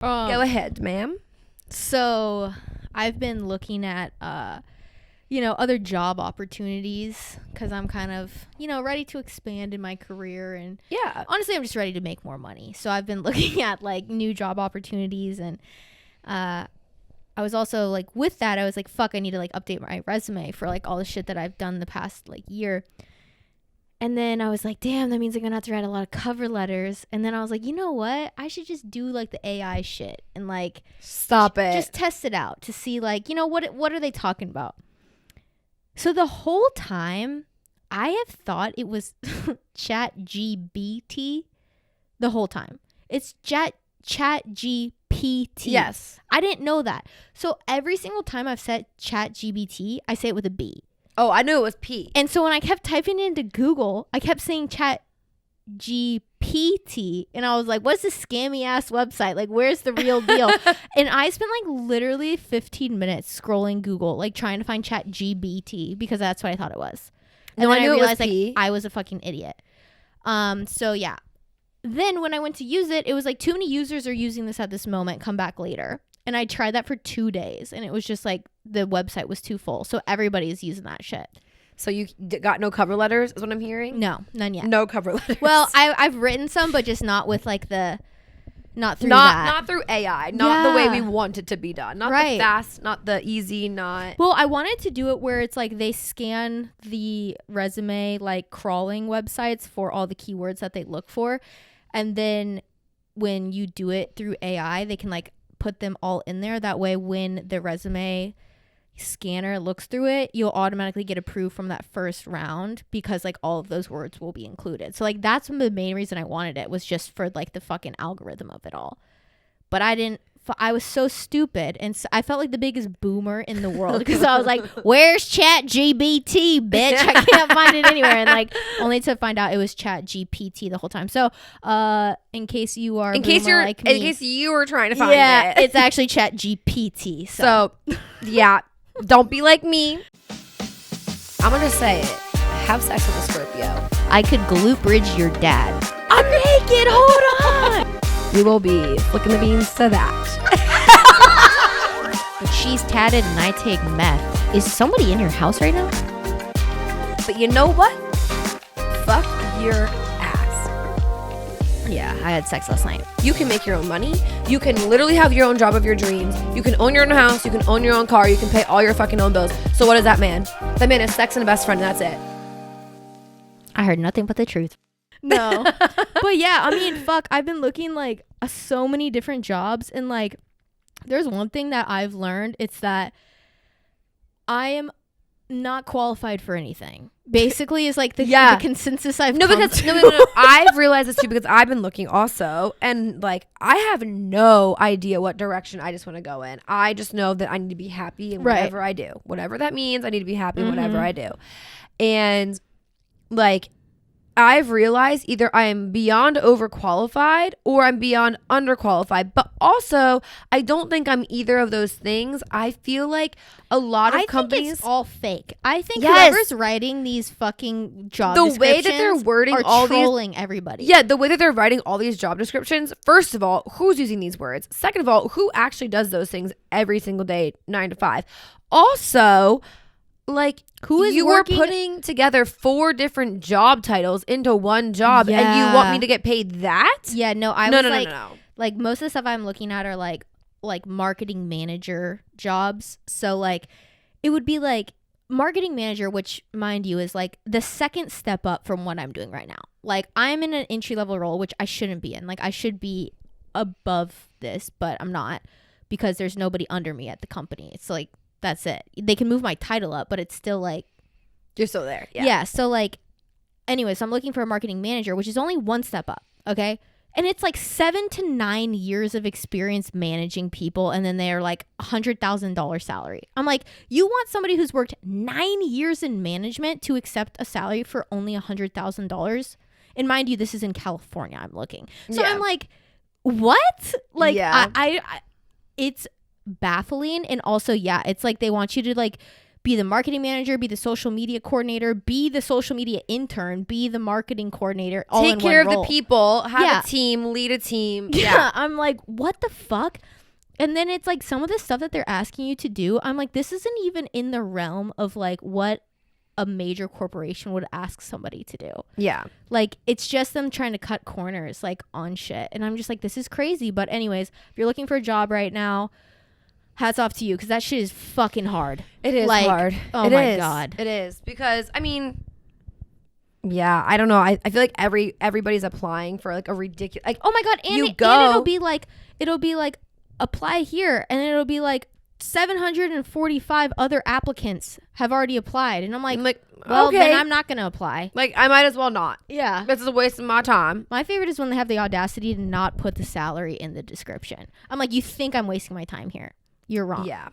Go ahead, ma'am. So I've been looking at, other job opportunities because I'm kind of, ready to expand in my career. And Yeah. honestly, I'm just ready to make more money. So I've been looking at like new job opportunities. And I was also like, with that, I was like, fuck, I need to like update my resume for like all the shit that I've done the past like year. And then I was like, damn, that means I'm going to have to write a lot of cover letters. And then I was like, you know what? I should just do like the AI shit and like Stop it. just test it out to see like, what are they talking about? So the whole time I have thought it was chat GBT the whole time. It's chat GPT. Yes. I didn't know that. So every single time I've said chat GBT, I say it with a B. Oh, I knew it was P. And so when I kept typing it into Google, I kept saying chat GPT. And I was like, what's this scammy ass website? Like, where's the real deal? And I spent like literally 15 minutes scrolling Google, like trying to find chat GBT because that's what I thought it was. And No, then I knew I it was realized like P. I was a fucking idiot. So yeah. Then when I went to use it, it was like too many users are using this at this moment. Come back later. And I tried that for 2 days and it was just like the website was too full. So everybody's using that shit. So you got no cover letters is what I'm hearing? No, none yet. No cover letters. Well, I've written some, but just not with like not through not through AI, not the way Yeah. we want it to be done. Not Right. the fast, not the easy, not. Well, I wanted to do it where it's like they scan the resume like crawling websites for all the keywords that they look for. And then when you do it through AI, they can like put them all in there. That way, when the resume scanner looks through it, you'll automatically get approved from that first round because like all of those words will be included. So like that's the main reason I wanted it, was just for like the fucking algorithm of it all. But I was so stupid, and so I felt like the biggest boomer in the world because I was like, where's chat GBT, bitch? I can't find it anywhere. And like only to find out it was chat GPT the whole time. So in case you are In case you're, like me, in case you were trying to find yeah, it, it's actually chat GPT. So yeah, don't be like me. I'm gonna say it. Have sex with a Scorpio. I could glute bridge your dad. I'm naked. Hold on. We will be flicking the beans to that. But she's tatted and I take meth. Is somebody in your house right now? But you know what? Fuck your ass. Yeah, I had sex last night. You can make your own money. You can literally have your own job of your dreams. You can own your own house. You can own your own car. You can pay all your fucking own bills. So what is that man? That man is sex and a best friend, and that's it. I heard nothing but the truth. No. But yeah, I mean, fuck, I've been looking like so many different jobs, and like there's one thing that I've learned. It's that I am not qualified for anything. Basically is like the consensus I've come to. No. I've realized this too because I've been looking also, and like I have no idea what direction I just want to go in. I just know that I need to be happy in whatever I do. Whatever that means, I need to be happy in whatever I do. And like I've realized either I'm beyond overqualified or I'm beyond underqualified. But also, I don't think I'm either of those things. I feel like a lot of companies, think it's all fake. I think Yes. whoever's writing these fucking job the descriptions way that they're wording are all these, trolling everybody. yeah, the way that they're writing all these job descriptions. First of all, who's using these words? Second of all, who actually does those things every single day, 9 to 5? Also, like, Who is you working- are putting together 4 different job titles into one job, and you want me to get paid that? Yeah, no, No. like most of the stuff I'm looking at are like marketing manager jobs. So like it would be like marketing manager, which mind you is like the second step up from what I'm doing right now. Like I'm in an entry level role, which I shouldn't be in. Like I should be above this, but I'm not because there's nobody under me at the company. It's like, that's it. They can move my title up, but it's still like, You're still there. yeah. So like, anyway, so I'm looking for a marketing manager, which is only one step up. Okay. And it's like 7 to 9 years of experience managing people. And then they're like $100,000 salary. I'm like, you want somebody who's worked 9 years in management to accept a salary for only $100,000? And mind you, this is in California. I'm looking. So I'm like, what? Like, I it's baffling. And also, yeah, it's like they want you to like be the marketing manager, be the social media coordinator, be the social media intern, be the marketing coordinator, all take in care one of role. the people, have a team, lead a team. Yeah. I'm like, what the fuck? And then it's like some of the stuff that they're asking you to do, I'm like, this isn't even in the realm of like what a major corporation would ask somebody to do. Yeah. Like, it's just them trying to cut corners like on shit. And I'm just like, this is crazy. But anyways, if you're looking for a job right now, hats off to you, because that shit is fucking hard. It is like, hard. Oh my God. It is. Because, I mean, yeah, I don't know. I feel like everybody's applying for like a ridiculous, like, oh my God. And, and it'll be like, apply here. And it'll be like, 745 other applicants have already applied. And I'm like, well, okay. Then I'm not going to apply. Like, I might as well not. Yeah. This is a waste of my time. My favorite is when they have the audacity to not put the salary in the description. I'm like, you think I'm wasting my time here? You're wrong. Yeah.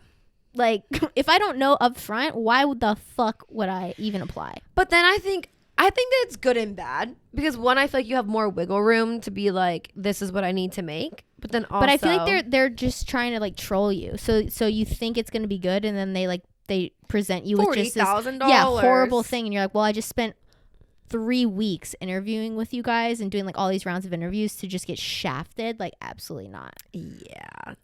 Like, if I don't know up front, why would the fuck would I even apply? But then I think that it's good and bad. Because one, I feel like you have more wiggle room to be like, this is what I need to make. But then also, but I feel like they're just trying to like troll you. So you think it's gonna be good, and then they present you with just this horrible thing, and you're like, well, I just spent 3 weeks interviewing with you guys and doing like all these rounds of interviews to just get shafted. Like, absolutely not. Yeah.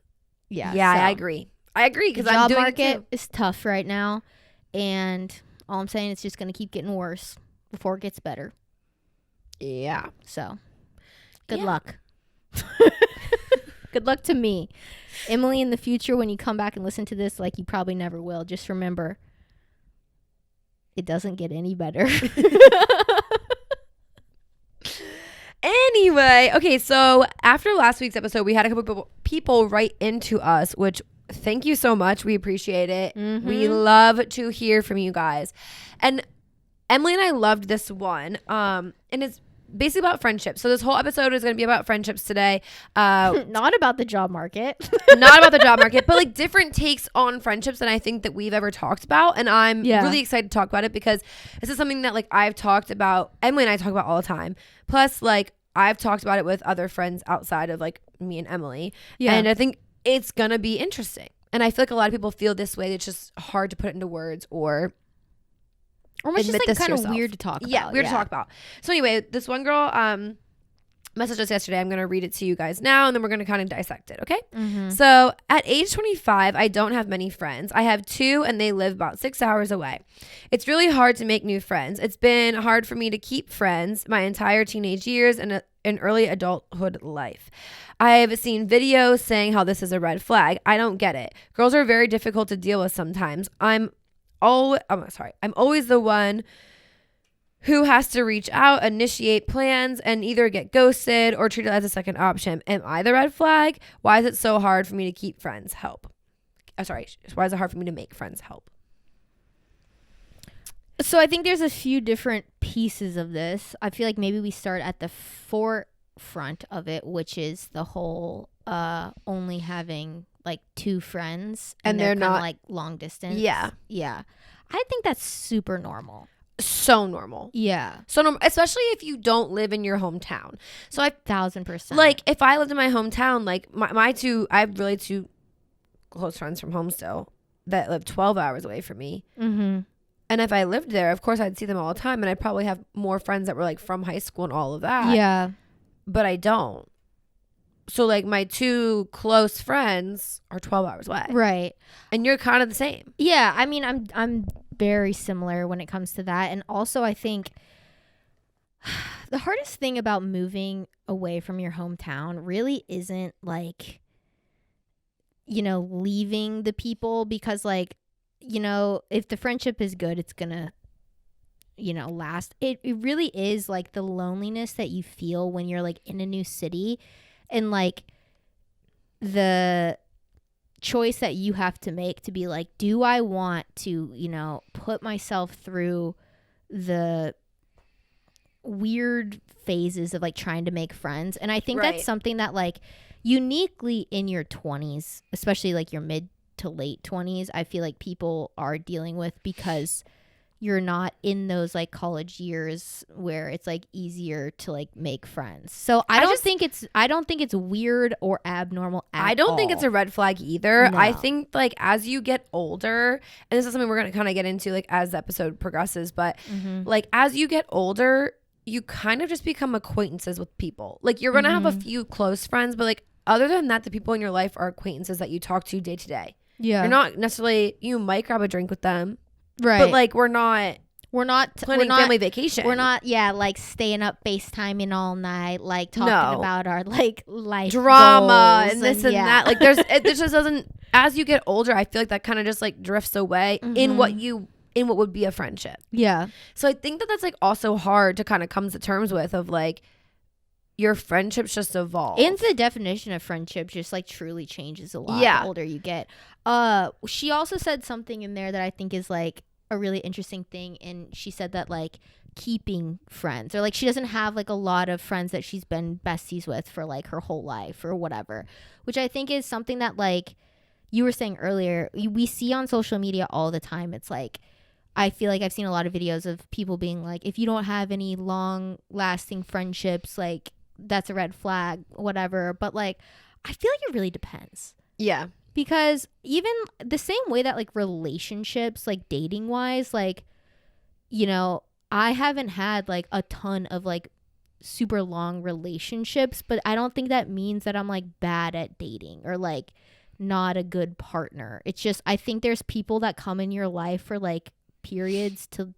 So I agree because the I'm job doing market is tough right now, and all I'm saying, it's just gonna keep getting worse before it gets better. Yeah. So good luck. Good luck to me. Emily, in the future, when you come back and listen to this, like you probably never will, just remember, it doesn't get any better. Anyway, okay, so after last week's episode, we had a couple people write into us, which thank you so much. We appreciate it. Mm-hmm. We love to hear from you guys. And Emily and I loved this one. And it's basically about friendships. So this whole episode is going to be about friendships today. Not about the job market. Not about the job market, but like different takes on friendships than I think that we've ever talked about. And I'm really excited to talk about it because this is something that like I've talked about. Emily and I talk about all the time. Plus, like, I've talked about it with other friends outside of like me and Emily. Yeah. And I think it's going to be interesting. And I feel like a lot of people feel this way. It's just hard to put it into words or it's just like kind of weird to talk about. Yeah, weird to talk about. So anyway, this one girl messaged us yesterday. I'm going to read it to you guys now, and then we're going to kind of dissect it, okay? Mm-hmm. So at age 25, I don't have many friends. I have 2, and they live about 6 hours away. It's really hard to make new friends. It's been hard for me to keep friends my entire teenage years and early adulthood life. I've seen videos saying how this is a red flag. I don't get it. Girls are very difficult to deal with sometimes. I'm always the one who has to reach out, initiate plans, and either get ghosted or treated as a second option. Am I the red flag? Why is it so hard for me to keep friends? Help. Why is it hard for me to make friends? Help. So I think there's a few different pieces of this. I feel like maybe we start at the forefront of it, which is the whole only having like 2 friends and they're not like long distance. Yeah. I think that's super normal. So normal. Yeah. So normal, especially if you don't live in your hometown. So 1,000%. Like if I lived in my hometown, like I have really 2 close friends from home still that live 12 hours away from me. Mm-hmm. And if I lived there, of course I'd see them all the time, and I'd probably have more friends that were like from high school and all of that. Yeah. But I don't. So like my 2 close friends are 12 hours away. Right. And you're kind of the same. Yeah. I mean, I'm very similar when it comes to that. And also I think the hardest thing about moving away from your hometown really isn't like, leaving the people, because like, if the friendship is good, it's gonna, last. It really is like the loneliness that you feel when you're like in a new city, and like the choice that you have to make to be like, do I want to, put myself through the weird phases of like trying to make friends? And I think that's something that like uniquely in your 20s, especially like your mid to late 20s, I feel like people are dealing with, because you're not in those like college years where it's like easier to like make friends. So I don't think it's weird or abnormal at all. I don't think it's a red flag either. No. I think like as you get older, and this is something we're going to kind of get into like as the episode progresses, but like as you get older, you kind of just become acquaintances with people. Like you're going to have a few close friends, but like other than that, the people in your life are acquaintances that you talk to day to day. Yeah. You're not necessarily, you might grab a drink with them. Right. But like we're not planning family vacation. We're not like staying up FaceTiming all night, like talking about our like life drama goals and this and that. Like it just doesn't, as you get older, I feel like that kind of just like drifts away in what would be a friendship. Yeah. So I think that that's like also hard to kind of come to terms with, of like your friendships just evolve. And the definition of friendship just like truly changes a lot the older you get. She also said something in there that I think is like a really interesting thing, and she said that like keeping friends, or like she doesn't have like a lot of friends that she's been besties with for like her whole life or whatever, which I think is something that like you were saying earlier, we see on social media all the time. It's like, I feel like I've seen a lot of videos of people being like, if you don't have any long lasting friendships, like that's a red flag, whatever. But like I feel like it really depends. Yeah. Because even the same way that like relationships, like dating wise, like, you know, I haven't had like a ton of like super long relationships, but I don't think that means that I'm like bad at dating or like not a good partner. It's just, I think there's people that come in your life for like periods to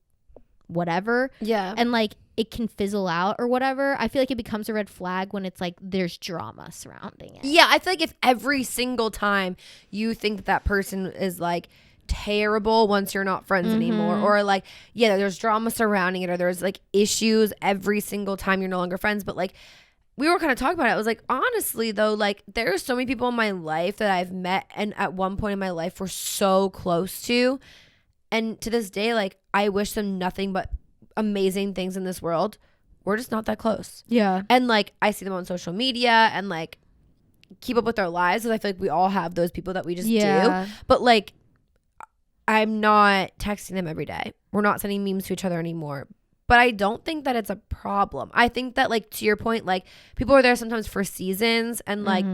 whatever. Yeah. And like it can fizzle out or whatever. I feel like it becomes a red flag when it's like there's drama surrounding it. Yeah, I feel like if every single time you think that person is like terrible once you're not friends anymore, or like there's drama surrounding it, or there's like issues every single time you're no longer friends. But like we were kind of talking about it, I was like, honestly though, like there's so many people in my life that I've met and at one point in my life we're so close to, and to this day like I wish them nothing but amazing things in this world. We're just not that close. Yeah. And like I see them on social media and like keep up with their lives, because I feel like we all have those people that we just do. But like I'm not texting them every day. We're not sending memes to each other anymore. But I don't think that it's a problem. I think that like to your point, like people are there sometimes for seasons, and like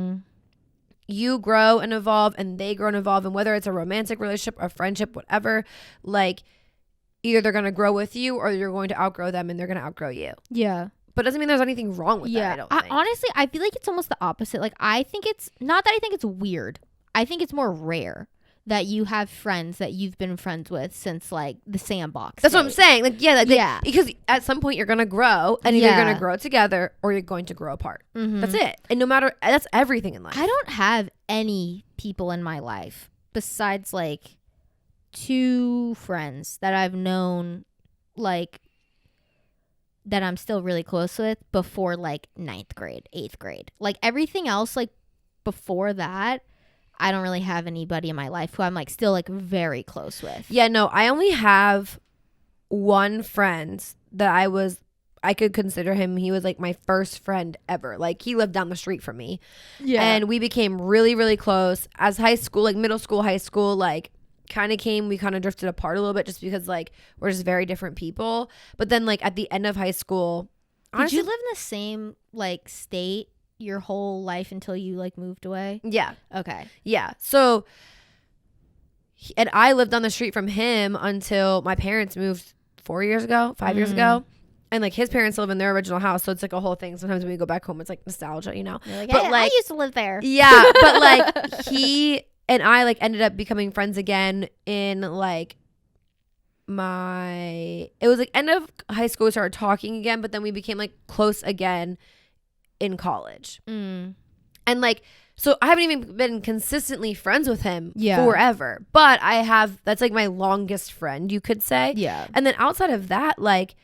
you grow and evolve and they grow and evolve, and whether it's a romantic relationship, a friendship, whatever, like either they're going to grow with you or you're going to outgrow them and they're going to outgrow you. Yeah. But doesn't mean there's anything wrong with that, I don't think. Honestly, I feel like it's almost the opposite. Like I think it's not that I think it's weird. I think it's more rare that you have friends that you've been friends with since like the sandbox. That's what I'm saying. Like, because at some point you're going to grow, and either you're going to grow together or you're going to grow apart. That's it. And that's everything in life. I don't have any people in my life besides like 2 friends that I've known, like that I'm still really close with before like 9th grade, 8th grade. Like everything else, like before that, I don't really have anybody in my life who I'm like still like very close with. Yeah, no, I only have one friend that I could consider him. He was like my first friend ever. Like he lived down the street from me. Yeah. And we became really, really close as high school, like middle school, high school, like we kind of drifted apart a little bit just because like we're just very different people. But then like at the end of high school, honestly, did you live in the same like state your whole life until you like moved away? Yeah. Okay. Yeah. So and I lived on the street from him until my parents moved 5 years ago. And like his parents live in their original house, so it's like a whole thing. Sometimes when we go back home, it's like nostalgia, you know. You're like, but like I used to live there. Yeah, but like he and I like ended up becoming friends again in like it was like end of high school. We started talking again, but then we became like close again in college. And like, so I haven't even been consistently friends with him forever, but that's like my longest friend, you could say. Yeah. And then outside of that, like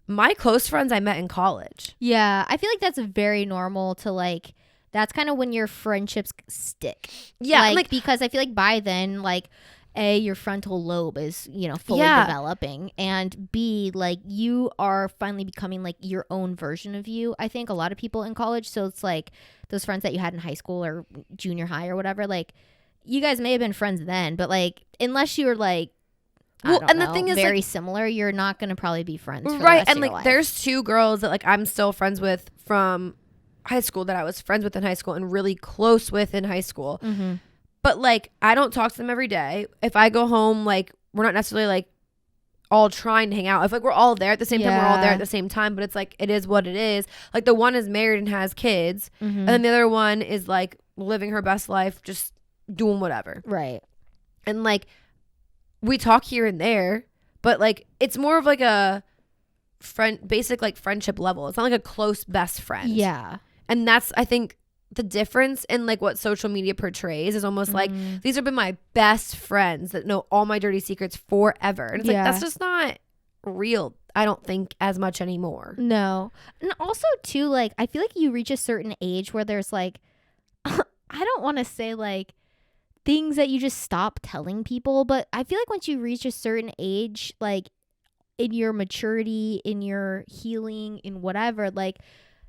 my close friends I met in college. Yeah. I feel like that's very normal to like, that's kind of when your friendships stick. Yeah. Like because I feel like by then, like your frontal lobe is, fully developing, and B, like you are finally becoming like your own version of you. I think a lot of people in college. So it's like those friends that you had in high school or junior high or whatever, like you guys may have been friends then, but like, unless you were like I don't know, the thing is very similar, you're not gonna probably be friends for the rest and of like your life. there's 2 girls that like I'm still friends with from high school, that I was friends with in high school and really close with in high school. But like I don't talk to them every day. If I go home, like we're not necessarily like all trying to hang out. If like we're all there at the same time, we're all there at the same time, but it's like it is what it is. Like the one is married and has kids, and then the other one is like living her best life, just doing whatever. Right. And like we talk here and there, but like it's more of like a basic like friendship level. It's not like a close best friend. Yeah. And that's, I think, the difference in like what social media portrays is almost like these have been my best friends that know all my dirty secrets forever. And it's like that's just not real, I don't think, as much anymore. No. And also too, like I feel like you reach a certain age where there's like I don't want to say like things that you just stop telling people, but I feel like once you reach a certain age, like in your maturity, in your healing, in whatever, like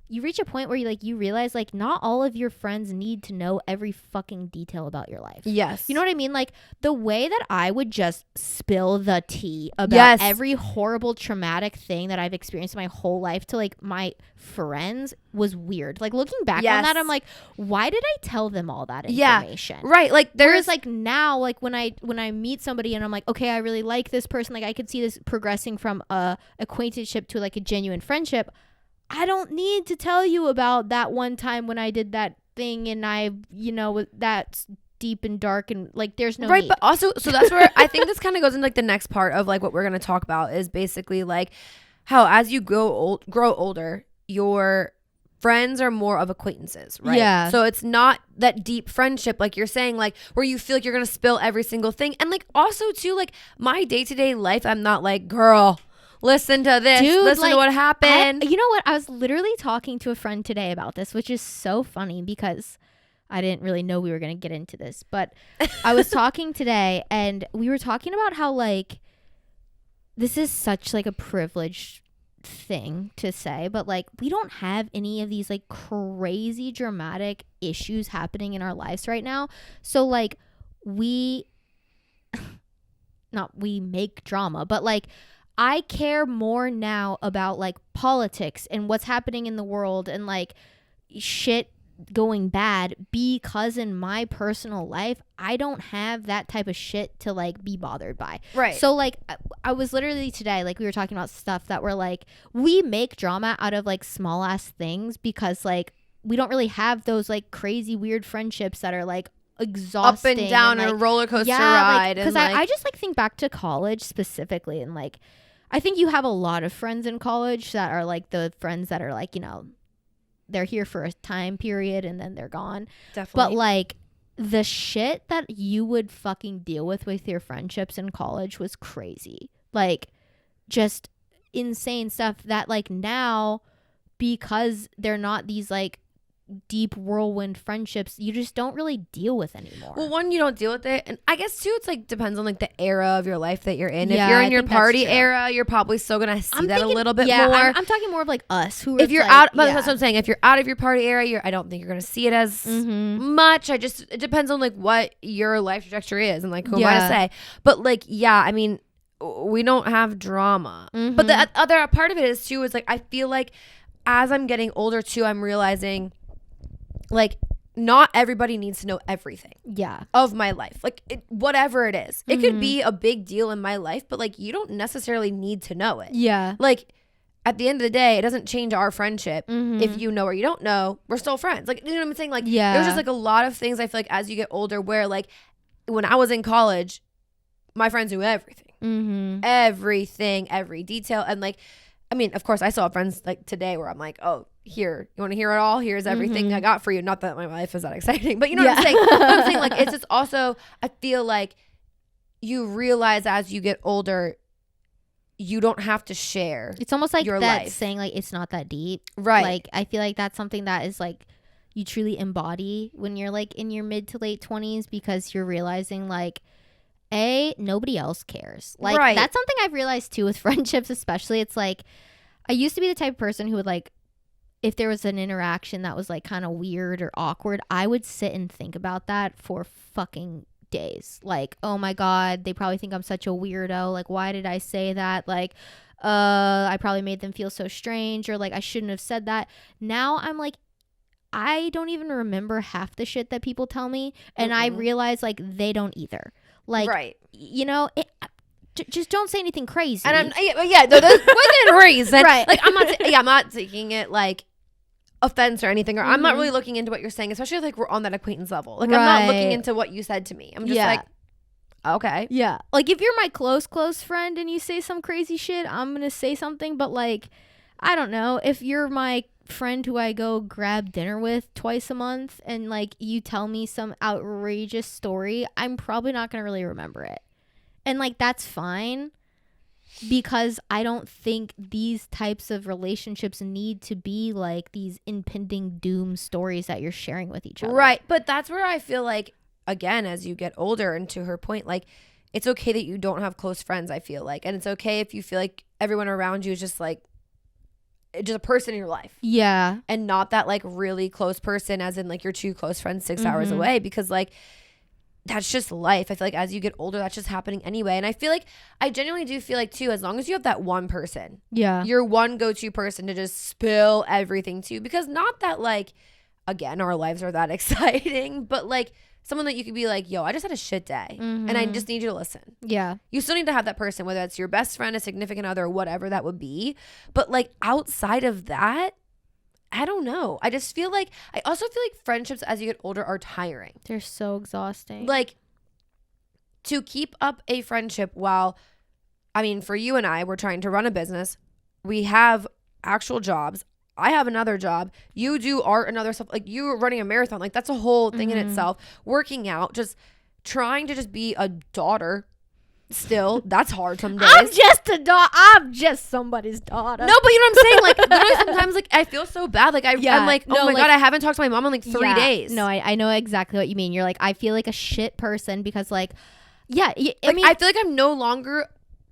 you reach a point where you realize like not all of your friends need to know every fucking detail about your life. Yes. You know what I mean? Like the way that I would just spill the tea about every horrible traumatic thing that I've experienced my whole life to like my friends was weird. Like looking back on that, I'm like, why did I tell them all that information? Right. Like whereas like now, like when I meet somebody and I'm like, okay, I really like this person, like I could see this progressing from a acquaintanceship to like a genuine friendship. I don't need to tell you about that one time when I did that thing and I, that's deep and dark and like there's no need. But also, so that's where I think this kind of goes into like the next part of like what we're going to talk about is basically like how as you grow older, your friends are more of acquaintances, right? Yeah. So it's not that deep friendship like you're saying, like where you feel like you're going to spill every single thing. And like also too, like my day-to-day life, I'm not like, girl, listen to this. Dude, listen to what happened. You know what? I was literally talking to a friend today about this, which is so funny because I didn't really know we were going to get into this. But I was talking today and we were talking about how like this is such like a privileged thing to say, but like we don't have any of these like crazy dramatic issues happening in our lives right now. So like we make drama, but like I care more now about like politics and what's happening in the world and like shit going bad because in my personal life, I don't have that type of shit to like be bothered by. Right. So like I was literally today, like we were talking about stuff that were like, we make drama out of like small ass things because like we don't really have those like crazy weird friendships that are like exhausting. Up and down and, like, a roller coaster ride. Because I just like think back to college specifically and like, I think you have a lot of friends in college that are like the friends that are like, they're here for a time period and then they're gone. Definitely. But like the shit that you would fucking deal with your friendships in college was crazy. Like just insane stuff that like now, because they're not these like deep whirlwind friendships, you just don't really deal with anymore. Well, one, you don't deal with it, and I guess two, it's like depends on like the era of your life that you're in. If you're in your party era, you're probably still gonna see that a little bit more. I'm talking more of like us who if you're like, out, that's what I'm saying, if you're out of your party era, I don't think you're gonna see it as much. It depends on like what your life trajectory is and like who am I to say. But like I mean, we don't have drama. But the other part of it is too is like I feel like as I'm getting older too, I'm realizing like not everybody needs to know everything of my life, like whatever it is. It could be a big deal in my life, but like you don't necessarily need to know it. Like at the end of the day, it doesn't change our friendship. If you know or you don't know, we're still friends. Like, you know what I'm saying? Like there's just like a lot of things I feel like as you get older where like when I was in college, my friends knew everything, everything, every detail. And like, I mean, of course I still have friends like today where I'm like, oh, here, you want to hear it all? Here's everything I got for you. Not that my life is that exciting, but you know what I'm saying? But I'm saying like, it's just also, I feel like you realize as you get older, you don't have to share. It's almost like your that life. Saying like, it's not that deep. Right. Like, I feel like that's something that is like, you truly embody when you're like in your mid to late 20s because you're realizing like, nobody else cares. Like that's something I've realized too with friendships, especially. It's like I used to be the type of person who would like, if there was an interaction that was like kind of weird or awkward, I would sit and think about that for fucking days. Like, oh my God, they probably think I'm such a weirdo. Like, why did I say that? Like, I probably made them feel so strange, or like I shouldn't have said that. Now I'm like, I don't even remember half the shit that people tell me, and I realize like they don't either. Like, right. You know, just don't say anything crazy. And there's within reason. Right. Like, I'm not taking it like offense or anything, or I'm not really looking into what you're saying, especially like we're on that acquaintance level. Like, I'm not looking into what you said to me. I'm just like, okay. Yeah. Like, if you're my close friend and you say some crazy shit, I'm going to say something. But like, I don't know. If you're my friend who I go grab dinner with twice a month and like you tell me some outrageous story, I'm probably not going to really remember it. And like, that's fine, because I don't think these types of relationships need to be like these impending doom stories that you're sharing with each other. Right. But that's where I feel like, again, as you get older, and to her point, like, it's okay that you don't have close friends, I feel like. And it's okay if you feel like everyone around you is just like, just a person in your life. Yeah. And not that like really close person, as in like your two close friends 6 hours away, because like, that's just life. I feel like as you get older, that's just happening anyway. And I feel like, I genuinely do feel like too, as long as you have that one person, your one go-to person to just spill everything to, because not that like, again, our lives are that exciting, but like someone that you could be like, yo, I just had a shit day and I just need you to listen. Yeah. You still need to have that person, whether it's your best friend, a significant other, whatever that would be. But like, outside of that, I don't know. I just feel like, I also feel like friendships as you get older are tiring. They're so exhausting. Like, to keep up a friendship while, I mean, for you and I, we're trying to run a business. We have actual jobs. I have another job. You do art and other stuff. Like, you're running a marathon. Like, that's a whole thing in itself. Working out, just trying to just be a daughter. Still, that's hard some days. I'm just a daughter. I'm just somebody's daughter. No, but you know what I'm saying? Like, literally sometimes, like, I feel so bad. Like, I'm like, oh my God, I haven't talked to my mom in like 3 days. No, I know exactly what you mean. You're like, I feel like a shit person because, like, I mean, I feel like I'm no longer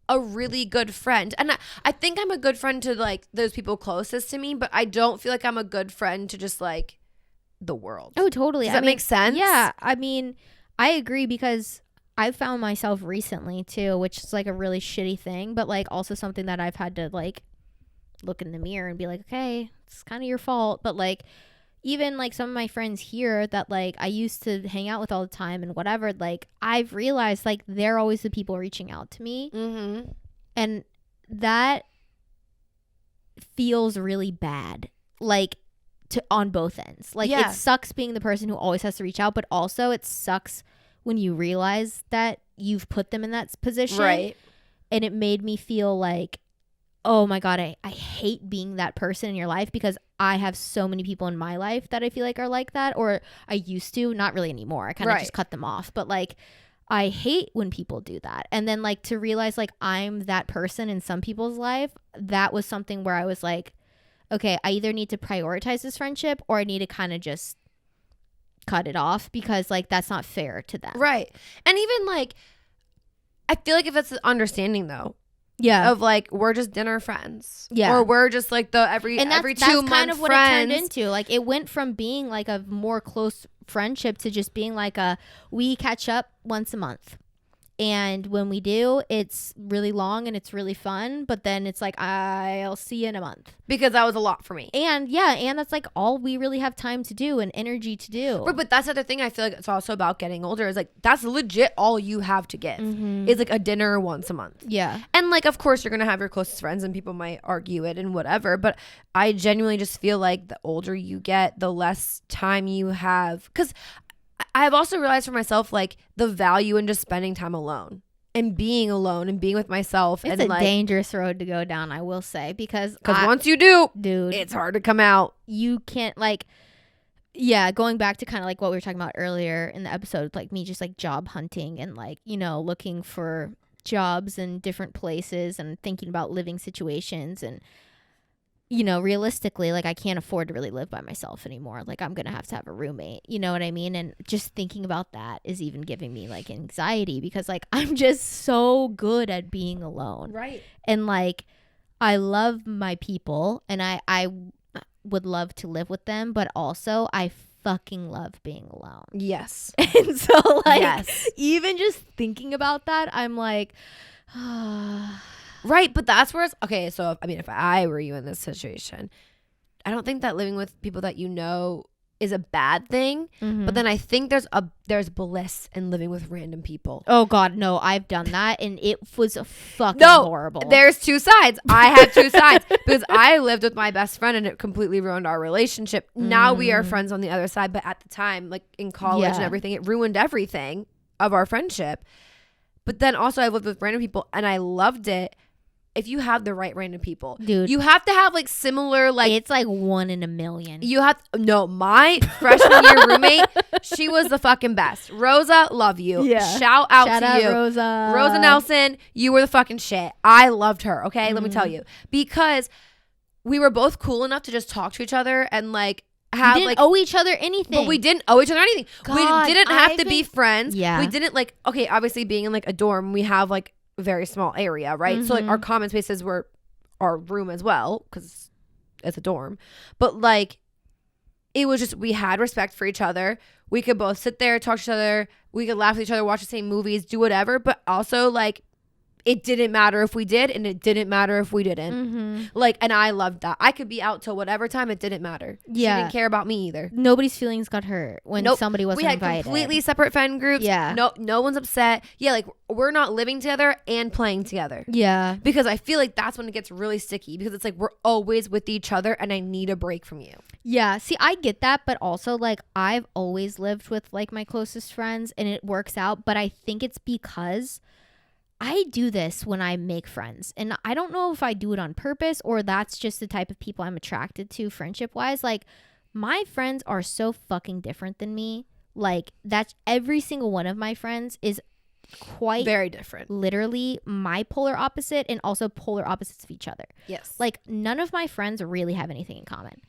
a really good friend. And I think I'm a good friend to, like, those people closest to me, but I don't feel like I'm a good friend to just, like, the world. Oh, totally. Does that make sense? Yeah. I mean, I agree, because I found myself recently too, which is like a really shitty thing, but like also something that I've had to like look in the mirror and be like, okay, it's kind of your fault. But like, even like some of my friends here that like I used to hang out with all the time and whatever, like I've realized like they're always the people reaching out to me. And that feels really bad, like on both ends. Like, it sucks being the person who always has to reach out, but also it sucks when you realize that you've put them in that position. Right. And it made me feel like, oh my God, I hate being that person in your life, because I have so many people in my life that I feel like are like that, or I used to, not really anymore. I kind of just cut them off. But like, I hate when people do that. And then like to realize like I'm that person in some people's life, that was something where I was like, okay, I either need to prioritize this friendship or I need to kind of just cut it off, because like that's not fair to them. Right. And even like, I feel like if it's understanding though, of like, we're just dinner friends, or we're just like the every 2 month kind of what friends. it turned into. Like, it went from being like a more close friendship to just being like we catch up once a month. And when we do, it's really long and it's really fun. But then it's like, I'll see you in a month. Because that was a lot for me. And and that's like all we really have time to do and energy to do. But that's the other thing I feel like it's also about getting older, is like, that's legit all you have to give is like a dinner once a month. Yeah. And like, of course, you're going to have your closest friends and people might argue it and whatever. But I genuinely just feel like the older you get, the less time you have. Because I've also realized for myself, like, the value in just spending time alone and being alone and being with myself. It's and a dangerous road to go down, I will say, because once you do, dude, it's hard to come out. You can't like, going back to kind of like what we were talking about earlier in the episode, like me just like job hunting and like, you know, looking for jobs in different places and thinking about living situations. And you know, realistically, like I can't afford to really live by myself anymore. Like I'm going to have a roommate, you know what I mean? And just thinking about that is even giving me like anxiety, because like I'm just so good at being alone. Right. And like, I love my people and I would love to live with them, but also I fucking love being alone. Yes. And so like Yes. even just thinking about that, I'm like, right. But that's where it's okay. So if I were you in this situation, I don't think that living with people that you know is a bad thing. But then I think there's bliss in living with random people. Oh God, no, I've done that and it was fucking horrible. There's two sides. I have two sides because I lived with my best friend and it completely ruined our relationship. Now we are friends on the other side, but at the time, like in college and everything, it ruined everything of our friendship. But then also I lived with random people and I loved it. If you have the right random people, dude, you have to have like similar, like it's like 1 in a million. You have my freshman year roommate, she was the fucking best. Rosa, love you. Yeah. Shout out to you. Rosa Nelson, you were the fucking shit. I loved her. Okay, let me tell you, because we were both cool enough to just talk to each other and like have we didn't like owe each other anything. But we didn't owe each other anything. God, we didn't have to be friends. Yeah. We didn't like. Okay, obviously being in like a dorm, we have like very small area, right? So like our common spaces were our room as well because it's a dorm, but like it was just we had respect for each other. We could both sit there, talk to each other, we could laugh with each other, watch the same movies, do whatever, but also like it didn't matter if we did and it didn't matter if we didn't. Like, and I loved that. I could be out till whatever time, it didn't matter. Yeah. She didn't care about me either. Nobody's feelings got hurt when somebody wasn't invited. We had completely separate friend groups. Yeah. No one's upset. Yeah, like we're not living together and playing together. Yeah. Because I feel like that's when it gets really sticky because it's like we're always with each other and I need a break from you. Yeah. See, I get that, but also like I've always lived with like my closest friends and it works out, but I think it's because I do this when I make friends, and I don't know if I do it on purpose or that's just the type of people I'm attracted to friendship wise. Like my friends are so fucking different than me. Like that's every single one of my friends is quite very different, literally my polar opposite and also polar opposites of each other. Yes. Like none of my friends really have anything in common.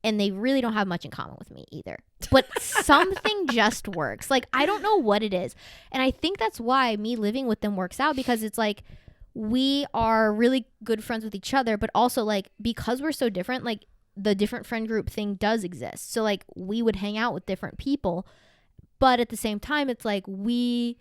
And they really don't have much in common with me either. But something just works. Like, I don't know what it is. And I think that's why me living with them works out because it's like we are really good friends with each other. But also, like, because we're so different, like, the different friend group thing does exist. So, like, we would hang out with different people. But at the same time, it's like we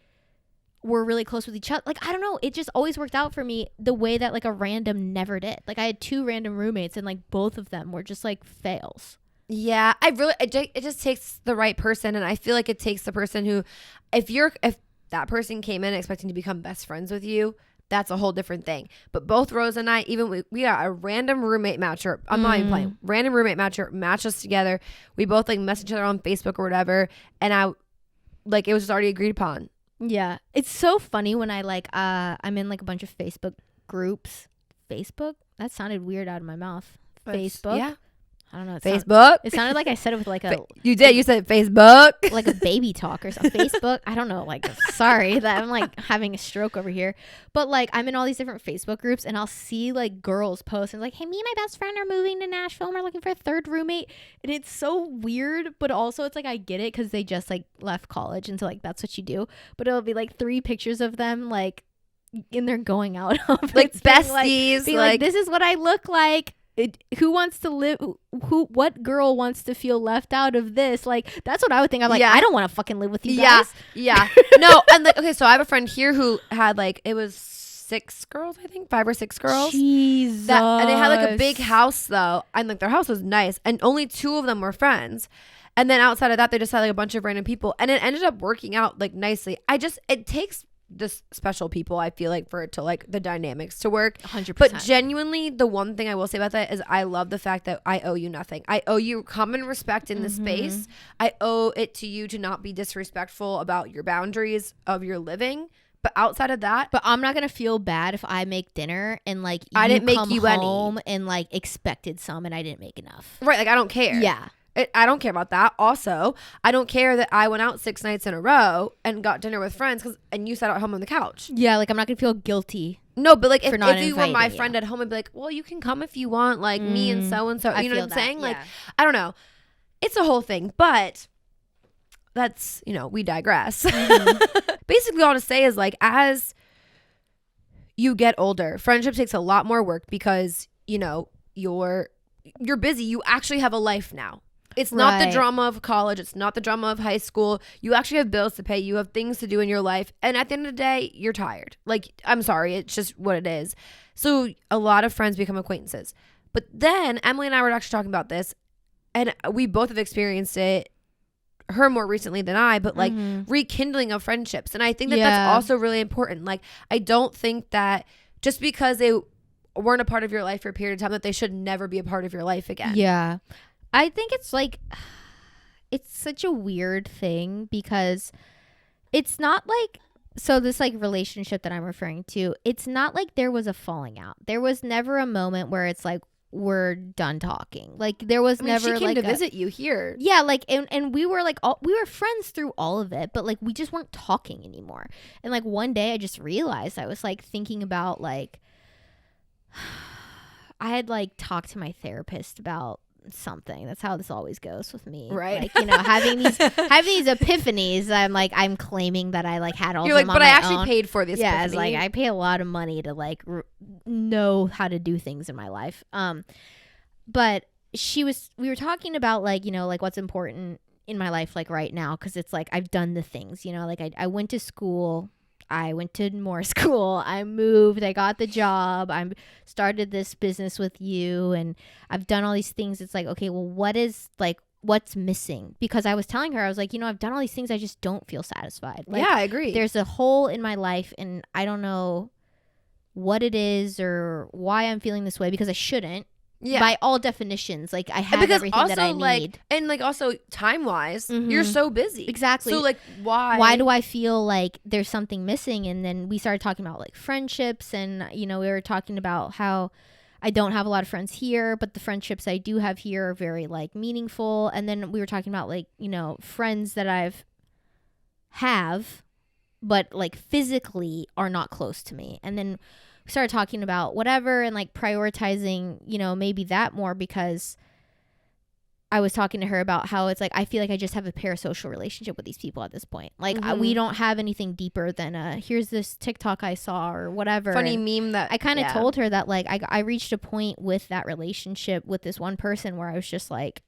were really close with each other. Like, I don't know. It just always worked out for me the way that like a random never did. Like I had 2 random roommates and like both of them were just like fails. Yeah, it just takes the right person. And I feel like it takes the person who, if that person came in expecting to become best friends with you, that's a whole different thing. But both Rose and I, even we got a random roommate matcher. I'm not even playing. Random roommate matcher matched us together. We both like messaged each other on Facebook or whatever. And it was just already agreed upon. Yeah. It's so funny when I like I'm in like a bunch of Facebook groups. Facebook? That sounded weird out of my mouth. Facebook? Yeah. I don't know. It sounded like I said it with like a You did. You said Facebook. Like a baby talk or something. Facebook? I don't know. Like sorry that I'm like having a stroke over here. But like I'm in all these different Facebook groups and I'll see like girls post and like, hey, me and my best friend are moving to Nashville and we're looking for a 3rd roommate. And it's so weird, but also it's like I get it because they just like left college and so like that's what you do. But it'll be like 3 pictures of them like in their going out like besties. Being like this is what I look like. Who wants to live? What girl wants to feel left out of this? Like that's what I would think. I'm like, I don't want to fucking live with you guys. Yeah. No, and like, okay, so I have a friend here who had like it was 6 girls, I think 5 or 6 girls. Jesus. And they had like a big house though, and like their house was nice, and only 2 of them were friends. And then outside of that, they just had like a bunch of random people, and it ended up working out like nicely. It takes just special people, I feel like, for it to like the dynamics to work 100%. But genuinely, the one thing I will say about that is I love the fact that I owe you nothing. I owe you common respect in this space. I owe it to you to not be disrespectful about your boundaries of your living. But outside of that, but I'm not gonna feel bad if I make dinner and like I didn't make you home and like expected some and I didn't make enough. Right, like I don't care. Yeah. I don't care about that. Also, I don't care that I went out 6 nights in a row and got dinner with friends and you sat at home on the couch. Yeah, like I'm not gonna feel guilty. No, but like if you were my friend at home, I'd be like, well, you can come if you want, like me and so. You know what I'm saying? Like, I don't know. It's a whole thing, but that's, we digress. Basically, all to say is like, as you get older, friendship takes a lot more work because, you're busy. You actually have a life now. It's not the drama of college. It's not the drama of high school. You actually have bills to pay. You have things to do in your life. And at the end of the day, you're tired. Like, I'm sorry. It's just what it is. So a lot of friends become acquaintances. But then Emily and I were actually talking about this, and we both have experienced it, her more recently than I, but like rekindling of friendships. And I think that that's also really important. Like, I don't think that just because they weren't a part of your life for a period of time that they should never be a part of your life again. Yeah. I think it's like, it's such a weird thing because it's not like, so this like relationship that I'm referring to, it's not like there was a falling out. There was never a moment where it's like, we're done talking. Like there was never she came like to visit you here. Yeah, like and we were like we were friends through all of it, but like we just weren't talking anymore. And like one day I just realized, I was like thinking about like I had like talked to my therapist about something. That's how this always goes with me, right? Like, you know, having these epiphanies. I'm claiming that I like had all. You're them like, on but I my actually own. paid for this. Yeah, it's like I pay a lot of money to like know how to do things in my life. But we were talking about like, you know, like what's important in my life like right now, because it's like I've done the things, you know, like I went to school. I went to more school. I moved. I got the job. I started this business with you, and I've done all these things. It's like, okay, well, what's missing? Because I was telling her, I was like, you know, I've done all these things. I just don't feel satisfied. Like, yeah, I agree. There's a hole in my life, and I don't know what it is or why I'm feeling this way, because I shouldn't. Yeah. By all definitions, like I have everything also, that I like, need. And like also time wise, you're so busy. Exactly. So like why do I feel like there's something missing? And then we started talking about like friendships, and you know, we were talking about how I don't have a lot of friends here, but the friendships I do have here are very like meaningful. And then we were talking about like, you know, friends that have but like physically are not close to me. And then we started talking about whatever and like prioritizing, you know, maybe that more, because I was talking to her about how it's like I feel like I just have a parasocial relationship with these people at this point. Like we don't have anything deeper than here's this TikTok I saw or whatever. Funny meme that I kind of told her that like I reached a point with that relationship with this one person where I was just like,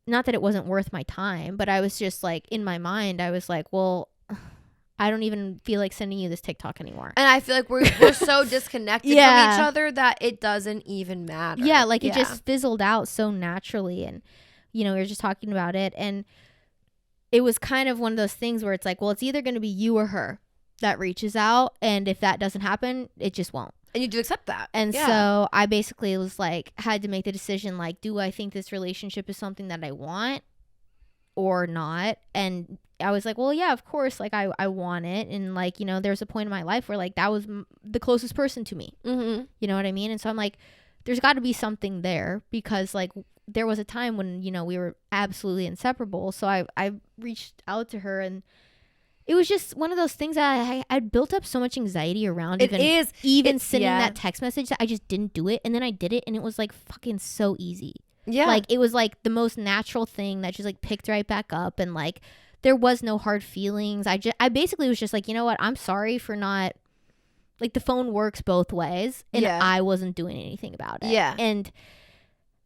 not that it wasn't worth my time, but I was just like, in my mind I was like, well, I don't even feel like sending you this TikTok anymore. And I feel like we're so disconnected from each other that it doesn't even matter. Yeah, like it just fizzled out so naturally. And, you know, we were just talking about it. And it was kind of one of those things where it's like, well, it's either going to be you or her that reaches out. And if that doesn't happen, it just won't. And you do accept that. And so I basically was like, had to make the decision, like, do I think this relationship is something that I want or not? And I was like, well, yeah, of course, like I want it. And like, you know, there's a point in my life where like that was the closest person to me. You know what I mean? And so I'm like, there's got to be something there, because like there was a time when, you know, we were absolutely inseparable. So I reached out to her, and it was just one of those things that I built up so much anxiety around. Even sending that text message, that I just didn't do it. And then I did it, and it was like fucking so easy. Yeah. Like it was like the most natural thing that just like picked right back up, and like there was no hard feelings. I basically was just like, you know what? I'm sorry for not, like, the phone works both ways, and I wasn't doing anything about it. Yeah. And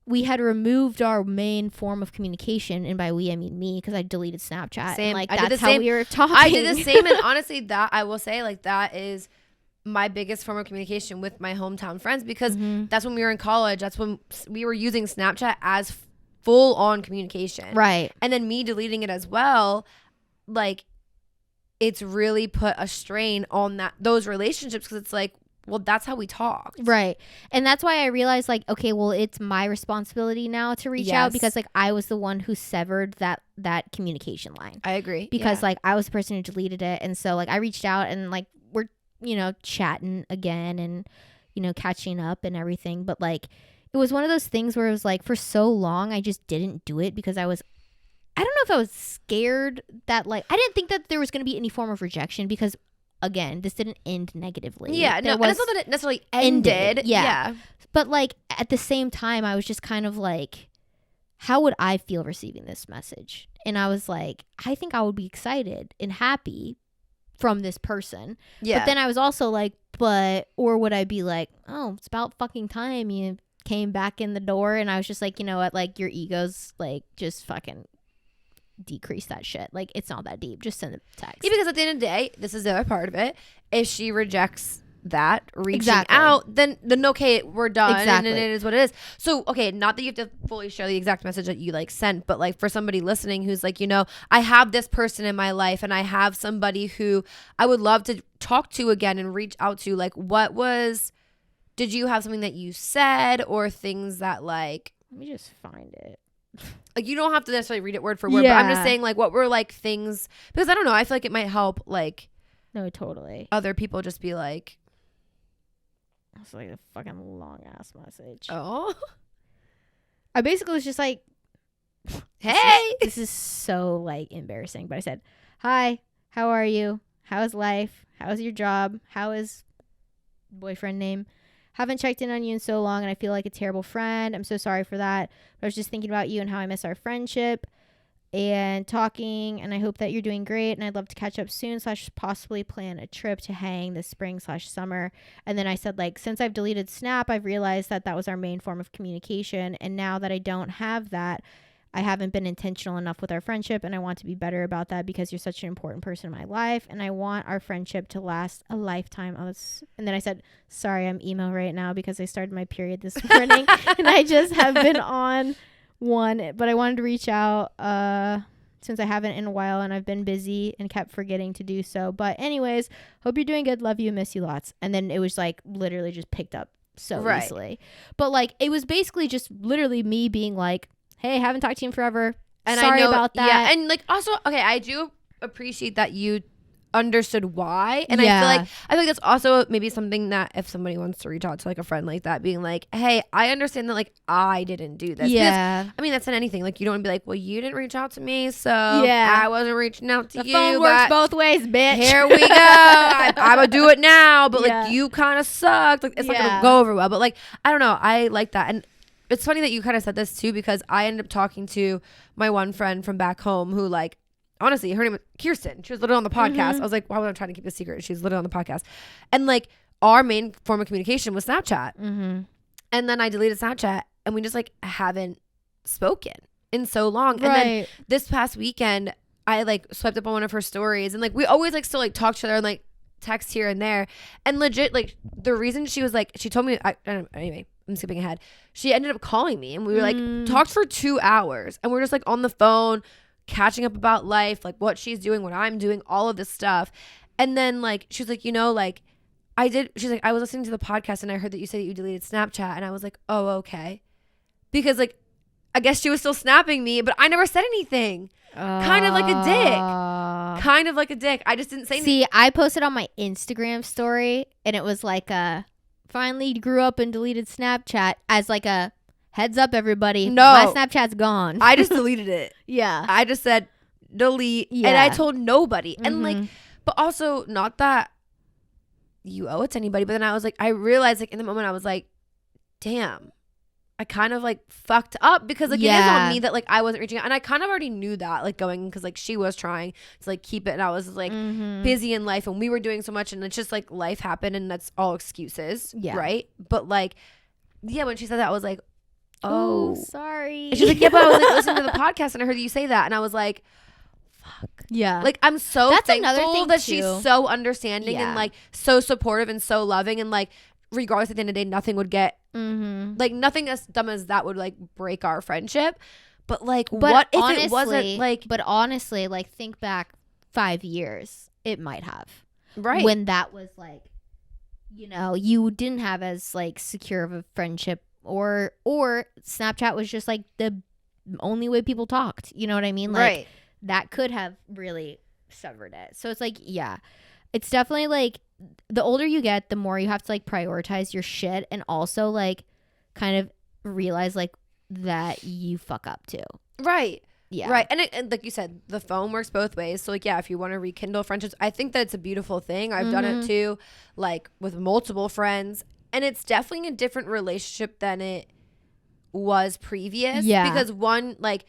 we had removed our main form of communication, and by we I mean me, because I deleted Snapchat. Same. And, like, that's how we were talking. I did the same, and honestly, that I will say, like, that is my biggest form of communication with my hometown friends, because that's when we were in college. That's when we were using Snapchat as full on communication. Right. And then me deleting it as well, like, it's really put a strain on those relationships, because it's like, well, that's how we talk. Right. And that's why I realized, like, okay, well, it's my responsibility now to reach out, because like I was the one who severed that communication line. I agree. Because like I was the person who deleted it. And so like I reached out, and like we're, you know, chatting again, and, you know, catching up and everything. But like it was one of those things where it was like, for so long I just didn't do it, because I don't know if I was scared that, like, I didn't think that there was going to be any form of rejection, because again, this didn't end negatively. Yeah, no, and it's not that it necessarily ended. Yeah. But like at the same time, I was just kind of like, how would I feel receiving this message? And I was like, I think I would be excited and happy from this person. Yeah. But then I was also like, or would I be like, oh, it's about fucking time you came back in the door, and I was just like, you know what, like your ego's like just fucking decrease that shit. Like it's not that deep. Just send a text. Yeah, because at the end of the day, this is the other part of it. If she rejects that reaching out, then okay, we're done. Exactly. And it is what it is. So okay, not that you have to fully share the exact message that you like sent, but like for somebody listening who's like, you know, I have this person in my life and I have somebody who I would love to talk to again and reach out to, like did you have something that you said or things that like, let me just find it. Like you don't have to necessarily read it word for word, but I'm just saying like what were like things, because I don't know, I feel like it might help like no, totally, other people just be like, it's like a fucking long ass message. Oh, I basically was just like, hey, this is so like embarrassing, but I said, hi, how are you? How's life? How's your job? How is boyfriend name? Haven't checked in on you in so long and I feel like a terrible friend. I'm so sorry for that. But I was just thinking about you and how I miss our friendship and talking, and I hope that you're doing great, and I'd love to catch up soon / possibly plan a trip to hang this spring / summer. And then I said, like, since I've deleted Snap, I've realized that was our main form of communication, and now that I don't have that, I haven't been intentional enough with our friendship, and I want to be better about that because you're such an important person in my life, and I want our friendship to last a lifetime. And then I said, sorry, I'm emo right now because I started my period this morning and I just have been on one, but I wanted to reach out since I haven't in a while and I've been busy and kept forgetting to do so. But anyways, hope you're doing good. Love you. Miss you lots. And then it was like literally just picked up so easily. But like it was basically just literally me being like, hey, haven't talked to you in forever. And sorry about that. Yeah, and like also, okay, I do appreciate that you understood why, and I feel like that's also maybe something that if somebody wants to reach out to like a friend like that, being like, hey, I understand that like I didn't do this. Yeah, because, I mean that's in anything. Like you don't want to be like, well, you didn't reach out to me, so I wasn't reaching out to you. The phone works both ways, bitch. Here we go. I'm gonna do it now, but like you kind of sucked. Like it's not gonna go over well. But like I don't know, I like that. And it's funny that you kind of said this too, because I ended up talking to my one friend from back home who like, honestly, her name was Kirsten. She was literally on the podcast. I was like, why would I try to keep a secret? She was literally on the podcast. And like our main form of communication was Snapchat. And then I deleted Snapchat and we just like haven't spoken in so long. And then this past weekend, I like swiped up on one of her stories and like we always like still like talk to each other and like text here and there. And legit, like the reason she was like, she told me, I don't know, anyway, I'm skipping ahead. She ended up calling me and we were like talked for 2 hours and we're just like on the phone catching up about life, like what she's doing, what I'm doing, all of this stuff. And then like she was like, you know, like she's like, I was listening to the podcast and I heard that you said that you deleted Snapchat, and I was like, oh, okay, because like I guess she was still snapping me, but I never said anything. Kind of like a dick. I just didn't say anything. See, I posted on my Instagram story and it was like finally grew up and deleted Snapchat as like a heads up, everybody. No, my Snapchat's gone. I just deleted it. Yeah, I just said delete, and I told nobody. And like, but also not that you owe it to anybody, but then I was like, I realized like in the moment I was like, damn, I kind of like fucked up, because like it is on me that like I wasn't reaching out, and I kind of already knew that like going, because like she was trying to like keep it and I was like busy in life and we were doing so much, and it's just like life happened and that's all excuses, right? But like when she said that I was like, oh sorry. And she's like, yeah, but I was like listening to the podcast and I heard you say that, and I was like, fuck. Yeah, like I'm so that's thankful another thing that too. She's so understanding and like so supportive and so loving, and like regardless at the end of the day nothing would get like nothing as dumb as that would like break our friendship. But like what if honestly, it wasn't like, but honestly, like think back 5 years, it might have, right, when that was like, you know, you didn't have as like secure of a friendship, or Snapchat was just like the only way people talked, you know what I mean? Like that could have really severed it. So it's like, yeah, it's definitely like the older you get, the more you have to like prioritize your shit, and also like kind of realize like that you fuck up too. Right. Yeah. Right. And like you said, the phone works both ways. So like, yeah, if you want to rekindle friendships, I think that it's a beautiful thing. I've done it too, like with multiple friends, and it's definitely a different relationship than it was previous. Yeah. Because one, like,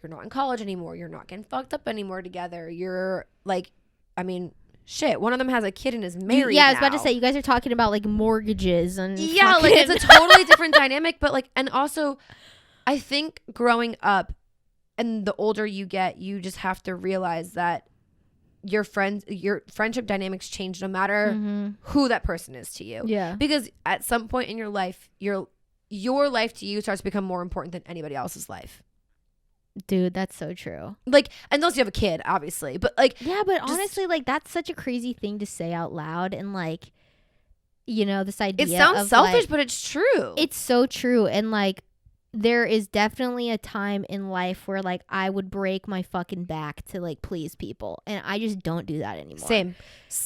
you're not in college anymore. You're not getting fucked up anymore together. You're like, I mean, shit, one of them has a kid and is married I was about to now. say, you guys are talking about like mortgages and yeah, like it's a totally different dynamic. But like, and also, I think growing up, and the older you get, you just have to realize that your friendship dynamics change no matter who that person is to you. Yeah, because at some point in your life, your life to you starts to become more important than anybody else's life. dude, that's so true. Like, unless you have a kid, obviously, but like, Yeah, but honestly, like that's such a crazy thing to say out loud, and like, you know, this idea. It sounds of, selfish, like, but it's true. It's so true, and like, there is definitely a time in life where like I would break my fucking back to like please people, and I just don't do that anymore. Same.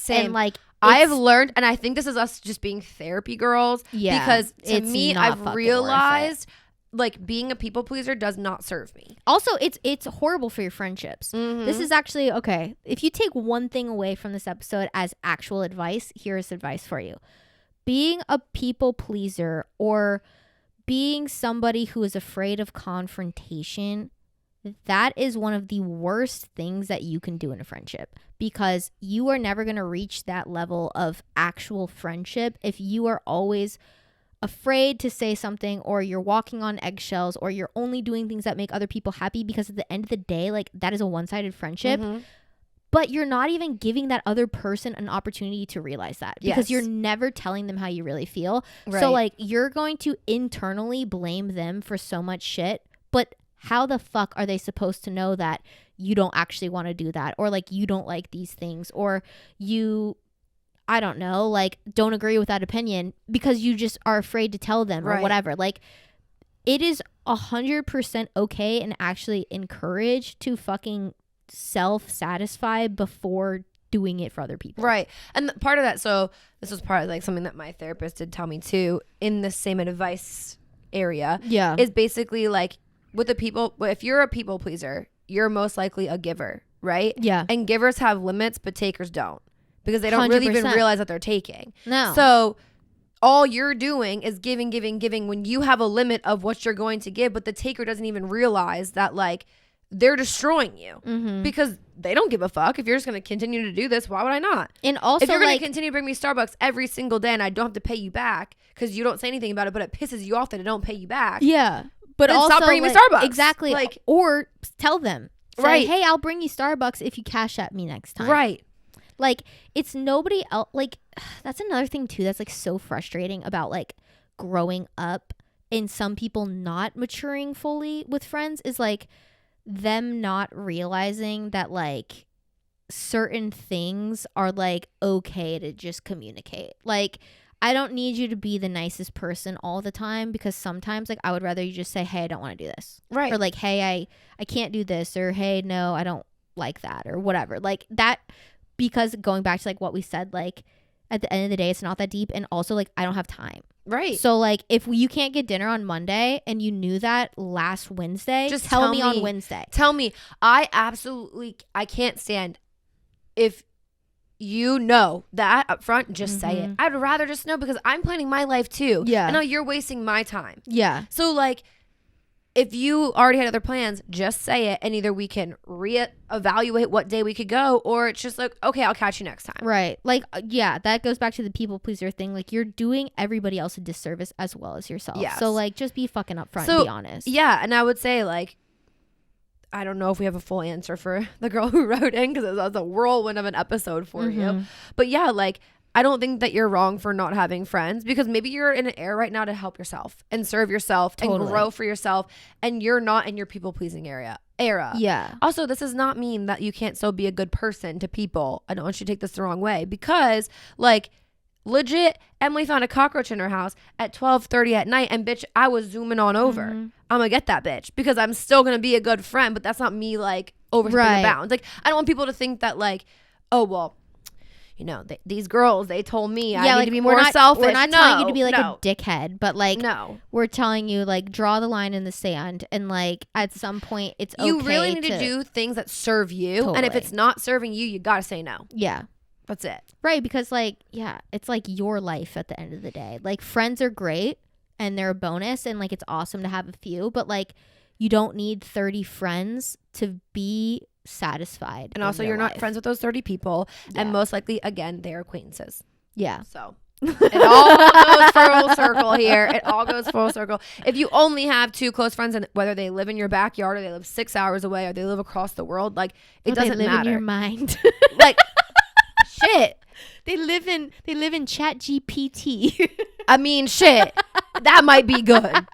And like, I've learned, and I think this is us just being therapy girls. Yeah, because to me, I've fucking realized like being a people pleaser does not serve me. Also, it's horrible for your friendships. This is actually okay. If you take one thing away from this episode as actual advice, here's advice for you. Being a people pleaser or being somebody who is afraid of confrontation, that is one of the worst things that you can do in a friendship, because you are never going to reach that level of actual friendship if you are always afraid to say something, or you're walking on eggshells, or you're only doing things that make other people happy, because at the end of the day, like, that is a one-sided friendship. But you're not even giving that other person an opportunity to realize that, because you're never telling them how you really feel. Right. So like, you're going to internally blame them for so much shit, but how the fuck are they supposed to know that you don't actually want to do that, or like you don't like these things, or you, I don't know, like don't agree with that opinion because you just are afraid to tell them or whatever. Like, it is 100% okay and actually encouraged to fucking self-satisfy before doing it for other people. Right. And part of that, so this was part of like something that my therapist did tell me too in the same advice area. Yeah. Is basically like, with the people, if you're a people pleaser, you're most likely a giver, right? Yeah. And givers have limits, but takers don't, because they don't really even realize that they're taking. No. So all you're doing is giving when you have a limit of what you're going to give, but the taker doesn't even realize that like they're destroying you because they don't give a fuck. If you're just going to continue to do this, why would I not? And also, if you're going to continue to bring me Starbucks every single day and I don't have to pay you back because you don't say anything about it, but it pisses you off that I don't pay you back. Yeah. But then also, stop bringing me Starbucks. Exactly. Like, or tell them. Say, right. Hey, I'll bring you Starbucks if you cash at me next time. Right. Like, it's nobody else. Like, that's another thing too that's like so frustrating about like growing up and some people not maturing fully with friends, is like them not realizing that like certain things are like okay to just communicate. Like, I don't need you to be the nicest person all the time, because sometimes like I would rather you just say, hey, I don't want to do this. Right. Or like, hey, I can't do this, or hey, no, I don't like that, or whatever. Like that, because going back to like what we said, like at the end of the day, it's not that deep. And also like, I don't have time. Right. So like, if you can't get dinner on Monday and you knew that last Wednesday, just tell me on Wednesday. Tell me. I can't stand if you know that up front, just say it. I'd rather just know, because I'm planning my life too. Yeah. I know you're wasting my time. Yeah. So like, if you already had other plans, just say it, and either we can reevaluate what day we could go, or it's just like, okay, I'll catch you next time. Right. Like, yeah, that goes back to the people pleaser thing. Like, you're doing everybody else a disservice as well as yourself. Yes. So like, just be fucking upfront and be honest. Yeah. And I would say like, I don't know if we have a full answer for the girl who wrote in, because it was a whirlwind of an episode for you. But yeah, like, I don't think that you're wrong for not having friends, because maybe you're in an era right now to help yourself and serve yourself and grow for yourself, and you're not in your people pleasing era. Yeah. Also, this does not mean that you can't still be a good person to people. I don't want you to take this the wrong way, because like, legit, Emily found a cockroach in her house at 12:30 at night, and bitch, I was zooming on over. I'm gonna get that bitch, because I'm still gonna be a good friend, but that's not me like overstepping the bounds. Like, I don't want people to think that like, oh well, you know, these girls, they told me I need to be more selfish. We're not telling you to be like a dickhead, but like, no, we're telling you like, draw the line in the sand, and like at some point it's okay. You really need to do things that serve you, and if it's not serving you, you gotta say no. Yeah. That's it. Right, because like, yeah, it's like your life at the end of the day. Like, friends are great and they're a bonus, and like, it's awesome to have a few, but like, you don't need 30 friends to be satisfied. And also, you're not friends with those 30 people. Yeah. And most likely, again, they're acquaintances. Yeah. So it all goes full circle here. It all goes full circle. If you only have 2 close friends, and whether they live in your backyard or they live 6 hours away or they live across the world, like it doesn't they live matter. in your mind. Like shit. They live in Chat GPT. I mean, shit. That might be good.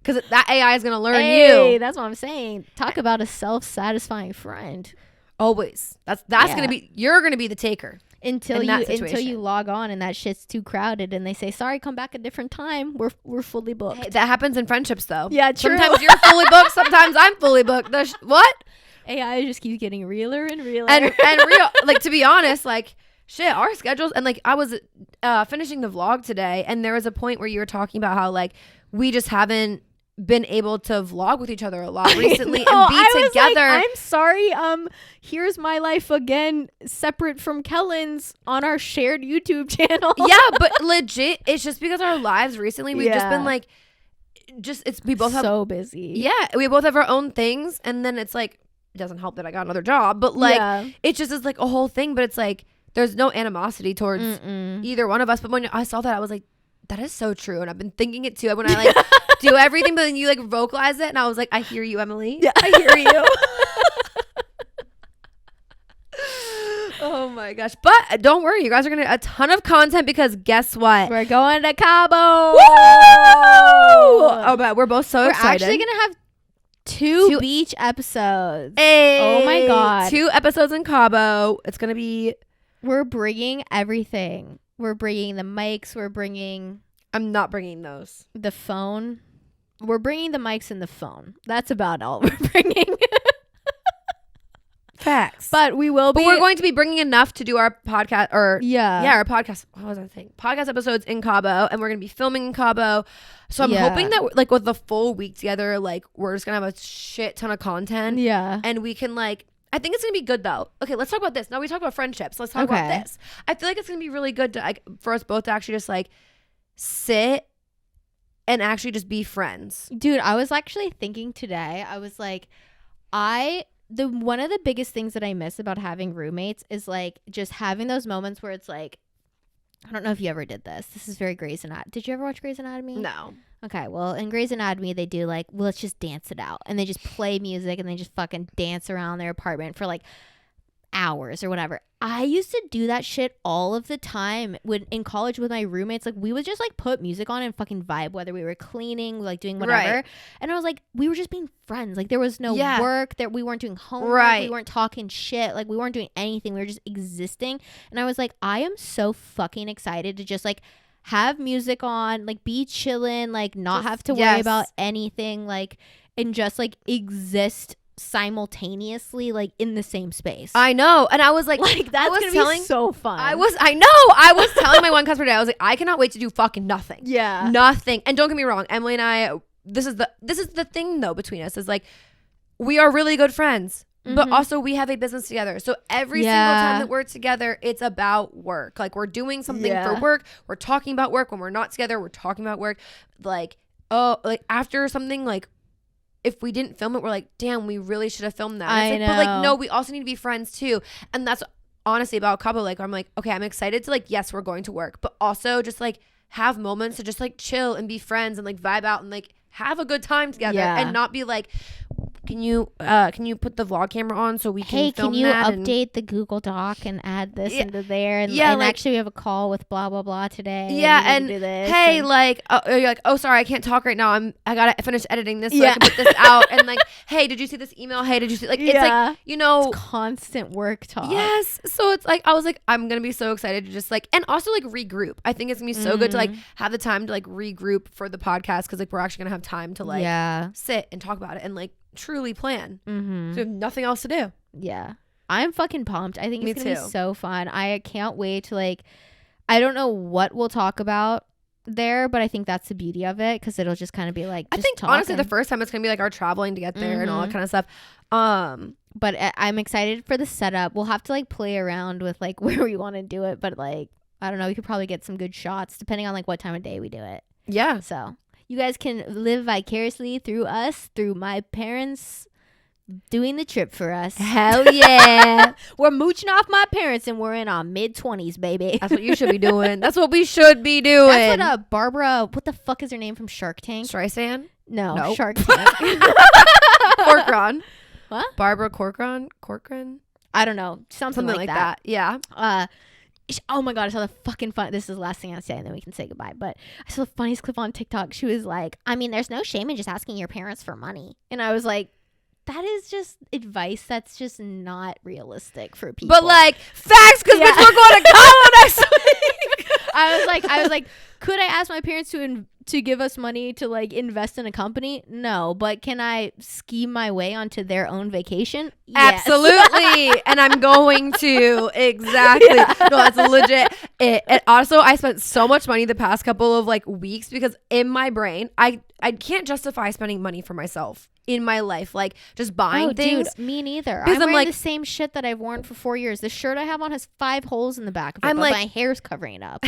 Because that AI is going to learn Hey, you. that's what I'm saying. Talk about a self-satisfying friend. Always. That's going to be, you're going to be the taker. Until you log on and that shit's too crowded and they say, sorry, come back a different time. We're fully booked. Hey, that happens in friendships though. Yeah, true. Sometimes you're fully booked. Sometimes I'm fully booked. What? AI just keeps getting realer and realer. And real, like, to be honest, like, shit, our schedules, and like I was finishing the vlog today and there was a point where you were talking about how like we just haven't been able to vlog with each other a lot recently and be together. Like, I'm sorry. Here's my life again, separate from Kellen's on our shared YouTube channel. Yeah, but legit, it's just because our lives recently we've just been like, we both have so busy. Yeah, we both have our own things, and then it's like it doesn't help that I got another job, but like it just is like a whole thing. But it's like there's no animosity towards either one of us. But when I saw that, I was like, that is so true, and I've been thinking it too. When I like do everything, but then you like vocalize it, and I was like, I hear you, Emily. Yeah, I hear you. Oh my gosh. But don't worry, you guys are gonna get a ton of content because guess what? We're going to Cabo. Woo! Oh, but we're both so excited. We're actually gonna have two beach episodes. Hey, oh my god. 2 episodes in Cabo. It's gonna be. We're bringing everything. We're bringing the mics. We're bringing. I'm not bringing those. The phone. We're bringing the mics and the phone. That's about all we're bringing. Facts. But we will be. But we're going to be bringing enough to do our podcast our podcast. What was I saying? Podcast episodes in Cabo, and we're going to be filming in Cabo. So I'm hoping that like with the full week together, like we're just going to have a shit ton of content. Yeah. And we can like, I think it's going to be good though. Okay, let's talk about this. Now we talk about friendships. Let's talk about this. I feel like it's going to be really good to like for us both to actually just like sit and actually just be friends. Dude, I was actually thinking today, I was like, one of the biggest things that I miss about having roommates is like just having those moments where it's like, I don't know if you ever did this. This is very Grey's Anatomy. Did you ever watch Grey's Anatomy? No. Okay, well, in Grey's Anatomy, they do like, well, let's just dance it out. And they just play music and they just fucking dance around their apartment for like hours or whatever. I used to do that shit all of the time when in college with my roommates. Like we would just like put music on and fucking vibe, whether we were cleaning, like doing whatever. Right. And I was like, we were just being friends. Like there was no work, that we weren't doing homework, we weren't talking shit, like we weren't doing anything. We were just existing. And I was like, I am so fucking excited to just like have music on, like be chilling, like not have to worry about anything, like and just like exist simultaneously like in the same space. I know. And I was like that's gonna be so fun. I was telling my one customer today, I was like, I cannot wait to do fucking nothing. Yeah. Nothing. And don't get me wrong, Emily and I, this is the thing though between us is like we are really good friends. But also we have a business together. So every single time that we're together, it's about work. Like we're doing something for work. We're talking about work. When we're not together, we're talking about work. Like, like after something like if we didn't film it, we're like, damn, we really should have filmed that. I know. But like, no, we also need to be friends too. And that's honestly about Cabo. Like, I'm like, okay, I'm excited to like, yes, we're going to work, but also just like have moments to just like chill and be friends and like vibe out and like have a good time together and not be like, can you put the vlog camera on so we can film that? Hey, can you update the Google Doc and add this into there? And, and like, actually we have a call with blah, blah, blah today. Yeah. And do this hey, like, you're like, oh, sorry, I can't talk right now. I got to finish editing this so I can put this out. And like, hey, did you see this email? Hey, did you see, like, it's like, you know. It's constant work talk. Yes. So it's like, I was like, I'm going to be so excited to just like, and also like regroup. I think it's going to be so good to like have the time to like regroup for the podcast. Cause like, we're actually going to have time to like sit and talk about it and like, truly plan. So we have nothing else to do. Yeah. I'm fucking pumped. I think it's gonna be so fun. I can't wait to like, I don't know what we'll talk about there, but I think that's the beauty of it because it'll just kind of be like just I think talking. Honestly the first time it's gonna be like our traveling to get there and all that kind of stuff. But I'm excited for the setup. We'll have to like play around with like where we want to do it, but like I don't know, we could probably get some good shots depending on like what time of day we do it. Yeah. So you guys can live vicariously through us, through my parents' doing the trip for us. Hell yeah. We're mooching off my parents and we're in our mid-20s, baby. That's what you should be doing. That's what we should be doing. That's what Barbara, what the fuck is her name from Shark Tank? Streisand? No, Nope. Shark Tank. Corcoran. What? Barbara Corcoran? I don't know. Something like that. Yeah. Oh my god, I saw the fucking fun. This is the last thing I'll say, and then we can say goodbye. But I saw the funniest clip on TikTok. She was like, I mean, there's no shame in just asking your parents for money. And I was like, that is just advice that's just not realistic for people. But like, facts, because bitch, we're going to Cabo next week. I was like, could I ask my parents to give us money to like invest in a company? No, but can I scheme my way onto their own vacation? Yes. Absolutely. And I'm going to. Exactly. Yeah. No, that's legit. And also, I spent so much money the past couple of like weeks because in my brain, I can't justify spending money for myself in my life, like just buying things. Dude, me neither. I'm wearing like the same shit that I've worn for 4 years. The shirt I have on has 5 holes in the back of it, but my hair's covering it up.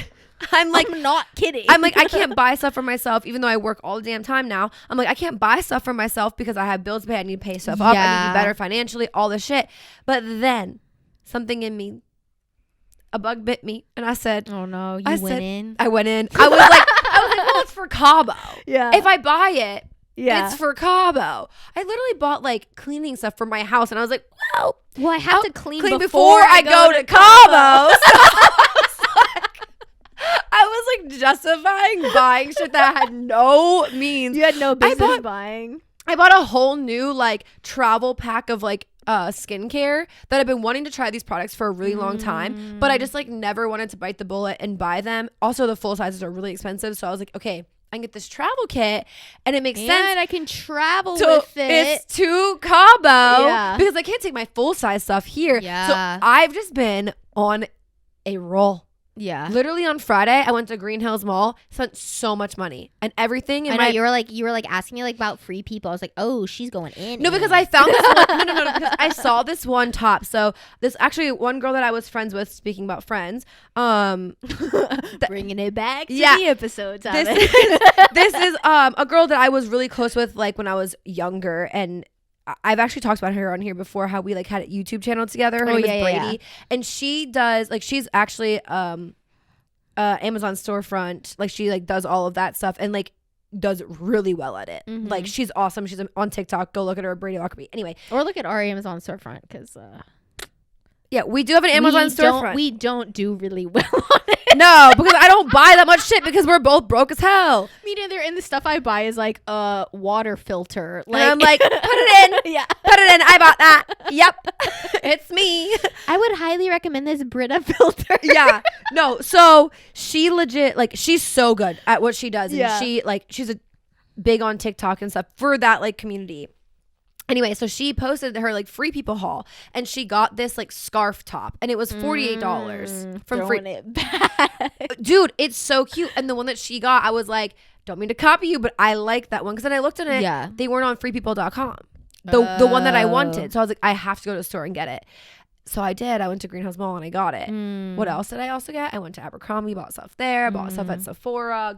I'm not kidding. I'm like, I can't buy stuff for myself, even though I work all the damn time now. I'm like, I can't buy stuff for myself because I have bills to pay. I need to pay stuff up. I need to be better financially, all this shit. But then something in me, a bug bit me, and I said, "Oh no, I went in." I went in. I was like, well, it's for Cabo. Yeah. If I buy it, yeah, it's for Cabo. I literally bought like cleaning stuff for my house, and I was like, well, I have to clean before I go to Cabo. I was like justifying buying shit that had no means. You had no business buying. I bought a whole new like travel pack of like skincare that I've been wanting to try these products for a really long time, but I just like never wanted to bite the bullet and buy them. Also, the full sizes are really expensive, so I was like, okay, I can get this travel kit and it makes sense. And I can travel with it. It's to Cabo because I can't take my full size stuff here. Yeah. So I've just been on a roll. Yeah. Literally on Friday, I went to Green Hills Mall, spent so much money and everything. I know you were like asking me like about free people. I was like, oh, she's going in. No, because I found this one. No, because I saw this one top. So this actually one girl that I was friends with. Speaking about friends, bringing it back to the episodes. This is a girl that I was really close with, like when I was younger, and I've actually talked about her on here before, how we like had a YouTube channel together. Her name is Brady. And she does like, she's actually Amazon storefront. Like she like does all of that stuff and like does really well at it. Mm-hmm. Like she's awesome. She's on TikTok. Go look at her, Brady Lockerbie. Anyway. Or look at our Amazon storefront because yeah, we do have an Amazon storefront. We don't do really well on it. No, because I don't buy that much shit because we're both broke as hell. Me neither. And the stuff I buy is like a water filter. Like, and I'm like, put it in. Yeah. Put it in. I bought that. Yep. It's me. I would highly recommend this Brita filter. Yeah. No. So she legit, like, she's so good at what she does. And she's a big on TikTok and stuff for that like community. Anyway, so she posted her like free people haul and she got this like scarf top and it was $48 from free. It back. Dude, it's so cute. And the one that she got, I was like, don't mean to copy you, but I like that one. Because then I looked at it. Yeah. They weren't on freepeople.com. The one that I wanted. So I was like, I have to go to the store and get it. So I did. I went to Greenhouse Mall and I got it. What else did I also get? I went to Abercrombie, bought stuff there, bought stuff at Sephora.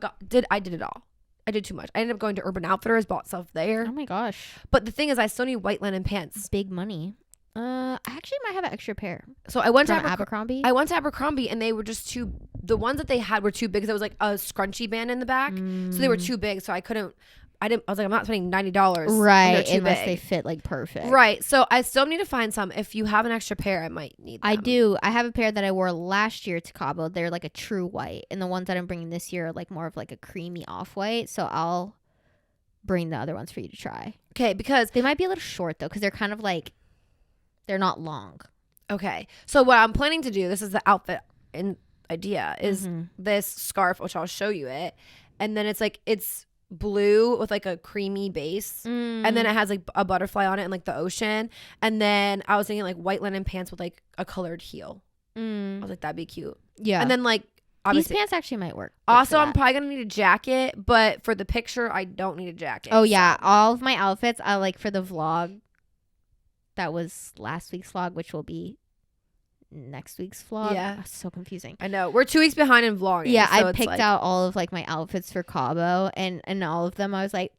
I did it all. I did too much. I ended up going to Urban Outfitters, bought stuff there. Oh my gosh. But the thing is, I still need white linen pants. Big money. I actually might have an extra pair. So I went to Abercrombie. I went to Abercrombie and they were just too, the ones that they had were too big because there was like a scrunchy band in the back. So they were too big. So I was like, I'm not spending $90. Right. Unless they fit like perfect. Right. So I still need to find some. If you have an extra pair, I might need them. I do. I have a pair that I wore last year to Cabo. They're like a true white. And the ones that I'm bringing this year are like more of like a creamy off-white. So I'll bring the other ones for you to try. Okay. Because they might be a little short though. Because they're kind of like, they're not long. Okay. So what I'm planning to do, this is the outfit and idea, is this scarf, which I'll show you it. And then it's blue with like a creamy base and then it has like a butterfly on it and like the ocean, and then I was thinking like white linen pants with like a colored heel. I was like, that'd be cute. Yeah. And then like obviously these pants actually might work. Also, I'm probably gonna need a jacket, but for the picture I don't need a jacket. Oh yeah, all of my outfits I like for the vlog. That was last week's vlog, which will be next week's vlog. Yeah. So confusing. I know. We're 2 weeks behind in vlogging. Yeah, so I picked out all of like my outfits for Cabo and all of them I was like,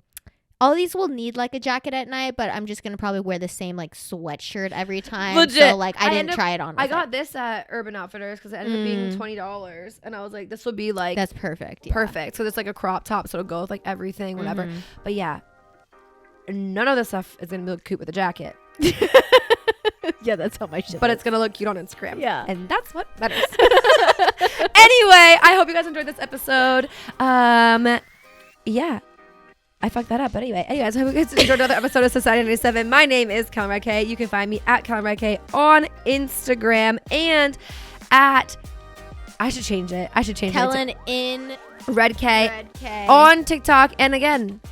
All these will need like a jacket at night, but I'm just gonna probably wear the same like sweatshirt every time. Legit. So like I didn't try it on. I got this at Urban Outfitters because it ended up being $20, and I was like, this would be like that's perfect. Yeah. Perfect. So it's like a crop top, so it'll go with like everything, whatever. But yeah, none of this stuff is gonna look cute with a jacket. Yeah, that's how my shit. But it's gonna look cute on Instagram. Yeah, and that's what matters. Anyway, I hope you guys enjoyed this episode. Yeah. I fucked that up, but anyway. Anyways, I hope you guys enjoyed another episode of Society 97. My name is Calamari K. You can find me at Calamari K on Instagram and at I should change it. Kellen in Red K on TikTok. And again,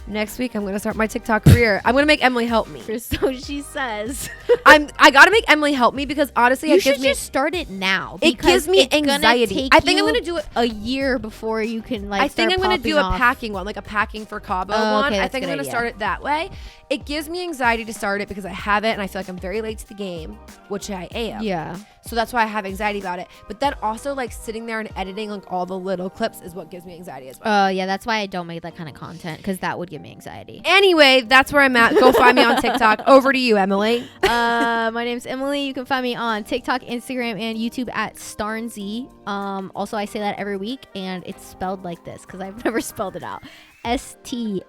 next week I'm gonna start my TikTok career. I'm gonna make Emily help me. So she says. I gotta make Emily help me because honestly, you should just start it now. It gives me anxiety. I think I'm gonna do it a year before you can like. I think I'm gonna do a packing one, like a packing for Cabo one. Okay, I think I'm gonna start it that way. It gives me anxiety to start it because I have it and I feel like I'm very late to the game, which I am. Yeah. So that's why I have anxiety about it. But then also like sitting there and editing like all the little clips is what gives me anxiety as well. Yeah, that's why I don't make that kind of content because that would give me anxiety. Anyway, that's where I'm at. Go find me on TikTok. Over to you, Emily. My name's Emily. You can find me on TikTok, Instagram, and YouTube at Starnzy. Also, I say that every week, and it's spelled like this because I've never spelled it out. StarNesey.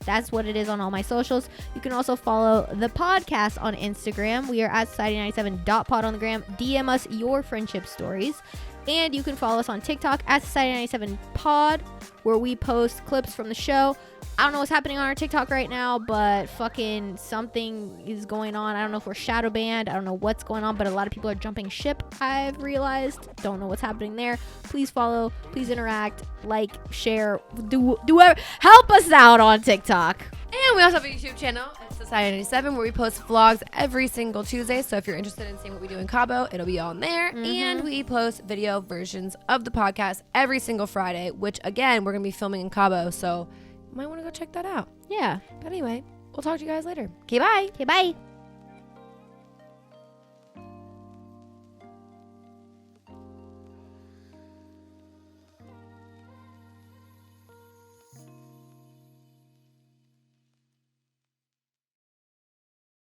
That's what it is on all my socials. You can also follow the podcast on Instagram. We are at Society97.pod on the gram. DM us your friendship stories. And you can follow us on TikTok at Society97pod, where we post clips from the show. I don't know what's happening on our TikTok right now, but fucking something is going on. I don't know if we're shadow banned. I don't know what's going on, but a lot of people are jumping ship, I've realized. Don't know what's happening there. Please follow. Please interact. Like, share. Do help us out on TikTok. And we also have a YouTube channel at Society 97 where we post vlogs every single Tuesday. So if you're interested in seeing what we do in Cabo, it'll be on there. And we post video versions of the podcast every single Friday, which again, we're going to be filming in Cabo. So you might want to go check that out. Yeah. But anyway, we'll talk to you guys later. Okay, bye. Okay, bye.